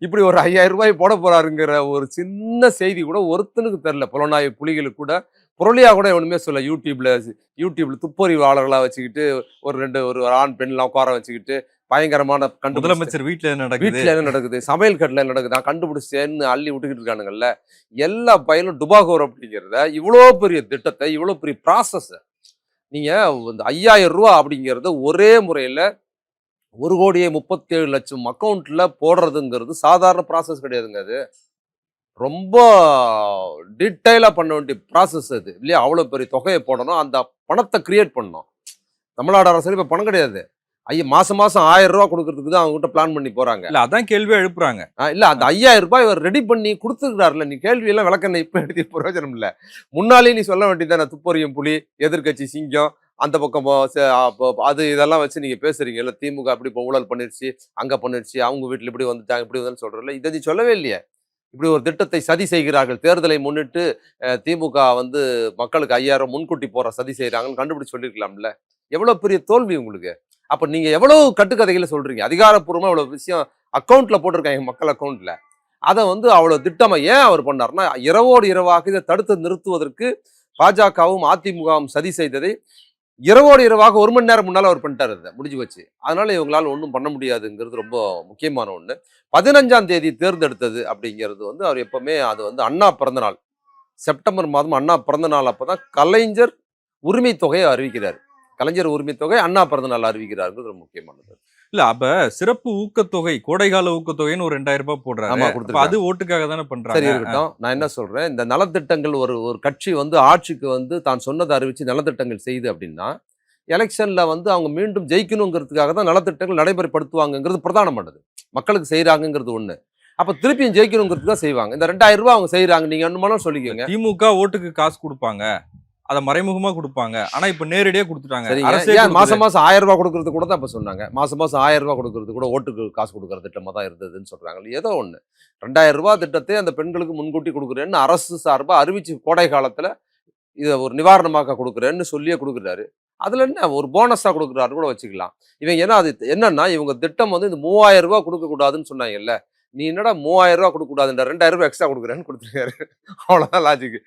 இப்படி ஒரு 5000 ரூபாய் போட போறாருங்கிற ஒரு சின்ன செய்தி கூட ஒருத்தனுக்கு தெரியல. புலனாய்வு புலிகளுக்கு கூட புரளியா கூட எவனுமே சொல்ல. யூடியூப்ல துப்பறிவாளர்களா வச்சுக்கிட்டு ஒரு ஆண் பெண்லாம் உட்கார வச்சுக்கிட்டு பயங்கரமான கண்டுபிடிச்சு முதலமைச்சர் வீட்டுல என்ன நடக்குது, வீட்டுல என்ன நடக்குது, சமையல் கட்டுல என்ன நடக்குது, நான் கண்டுபிடிச்சேன்னு அள்ளி விட்டுக்கிட்டு இருக்கானுங்கல்ல. எல்லா பயிலும் டுபாகோர் அப்படிங்கிறத இவ்வளோ பெரிய திட்டத்தை இவ்வளோ பெரிய ப்ராசஸ் நீங்க இந்த 5000 ரூபா அப்படிங்கிறத ஒரே முறையில 1,37,00,000 அக்கௌண்ட்ல போடுறதுங்கிறது சாதாரண ப்ராசஸ் கிடையாதுங்க. அது ரொம்ப டீட்டெயிலா பண்ண வேண்டிய ப்ராசஸ் அது இல்லையா? அவ்வளோ பெரிய தொகையை போடணும், அந்த பணத்தை கிரியேட் பண்ணணும். தமிழ்நாடு அரசு இப்போ பணம் கிடையாது. மாசம் மாசம் 1000 ரூபா கொடுக்கறதுக்கு தான் அவங்க கிட்ட பிளான் பண்ணி போறாங்க. இல்ல அதான் கேள்வியா எழுப்புறாங்க. இல்ல அந்த 5000 ரூபாய் இவர் ரெடி பண்ணி கொடுத்துருக்காருல்ல. நீ கேள்வி எல்லாம் விளக்கண்ண இப்ப எடுத்து பிரயோஜனம் இல்ல. முன்னாலே நீ சொல்ல வேண்டியதானே, துப்பறியும் புலி, எதிர்க்கட்சி சிங்கம், அந்த பக்கம் அது இதெல்லாம் வச்சு நீங்க பேசுறீங்க இல்ல. திமுக அப்படி ஊழல் பண்ணிருச்சு, அங்க பண்ணிருச்சு, அவங்க வீட்டுல இப்படி வந்துட்டாங்க, இப்படி வந்து சொல்றல. இதை நீ சொல்லவே இல்லையே. இப்படி ஒரு திட்டத்தை சதி செய்கிறார்கள், தேர்தலை முன்னிட்டு திமுக வந்து மக்களுக்கு 5000 முன்கூட்டி போற சதி செய்யறாங்கன்னு கண்டுபிடிச்சு சொல்லிருக்கலாம்ல. எவ்வளவு பெரிய தோல்வி உங்களுக்கு. அப்ப நீங்க எவ்வளவு கட்டுக்கதைகளை சொல்றீங்க. அதிகாரப்பூர்வமா இவ்வளவு விஷயம் அக்கௌண்ட்ல போட்டிருக்காங்க, மக்கள் அக்கௌண்ட்ல. அதை வந்து அவ்வளவு திட்டமா ஏன் அவர் பண்ணார்னா, இரவோடு இரவாக இதை தடுத்து நிறுத்துவதற்கு பாஜகவும் அதிமுகவும் சதி செய்ததை இரவோடு இரவாக 1 மணி நேரம் முன்னால அவர் பண்ணிட்டாரு. அதை முடிஞ்சு வச்சு. அதனால இவங்களால ஒன்றும் பண்ண முடியாதுங்கிறது ரொம்ப முக்கியமான ஒண்ணு. 15ஆம் தேதி தேர்ந்தெடுத்தது அப்படிங்கிறது வந்து அவர் எப்பவுமே அது வந்து அண்ணா பிறந்தநாள், செப்டம்பர் மாதம் அண்ணா பிறந்தநாள். அப்பதான் கலைஞர் உரிமை தொகையை அறிவிக்கிறார். கலைஞர் உரிமை தொகை அண்ணா பிறந்தநாள் அறிவிக்கிறாருங்கிறது ரொம்ப முக்கியமானது. இல்ல அப்ப சிறப்பு ஊக்கத்தொகை, கோடைகால ஊக்கத்தொகைன்னு ஒரு 2000 ரூபாய் போடுறாரு. அது ஓட்டுக்காக தானே பண்றாங்க. சரி இருக்கட்டும். நான் என்ன சொல்றேன், இந்த நலத்திட்டங்கள் ஒரு கட்சி வந்து ஆட்சிக்கு வந்து தான் சொன்னதை அறிவிச்சு நலத்திட்டங்கள் செய்யுது அப்படின்னா, எலெக்ஷன்ல வந்து அவங்க மீண்டும் ஜெயிக்கணுங்கிறதுக்காக தான் நலத்திட்டங்கள் நடைமுறைப்படுத்துவாங்கிறது பிரதானமானது. மக்களுக்கு செய்யறாங்கிறது ஒண்ணு. அப்ப திருப்பியும் ஜெயிக்கணுங்கிறதுக்கு தான் செய்வாங்க. இந்த 2000 ரூபாய் அவங்க செய்யறாங்க, நீங்க என்னமாலும் சொல்லிக்கோங்க. திமுக ஓட்டுக்கு காசு கொடுப்பாங்க, அதை மறைமுகமா கொடுப்பாங்க. ஆனா இப்ப நேரடியா கொடுத்துட்டாங்க. மாசம் மாசம் 1000 ரூபாய் கொடுக்கறது கூட தான் இப்ப சொன்னாங்க. மாசம் மாசம் 1000 ரூபாய் கொடுக்கறது கூட ஓட்டுக்கு காசு கொடுக்கற திட்டமா தான் இருந்ததுன்னு சொல்றாங்க. ஏதோ ஒண்ணு 2000 ரூபாய் திட்டத்தை அந்த பெண்களுக்கு முன்கூட்டி கொடுக்குறேன்னு அரசு சார்பா அறிவிச்சு கோடை காலத்துல இதை ஒரு நிவாரணமாக கொடுக்குறேன்னு சொல்லியே கொடுக்குறாரு. அதுல என்ன ஒரு போனஸா கொடுக்குறாரு கூட வச்சுக்கலாம். இவங்க ஏன்னா அது என்னன்னா, இவங்க திட்டம் வந்து இந்த 3000 ரூபாய் கொடுக்க கூடாதுன்னு சொன்னாங்கல்ல. நீ என்னடா 3000 ரூபாய் கொடுக்க கூடாதுன்ற 2000 ரூபாய் எக்ஸ்ட்ரா கொடுக்குறேன்னு கொடுத்துருக்காரு. அவ்வளவுதான் லாஜிக்.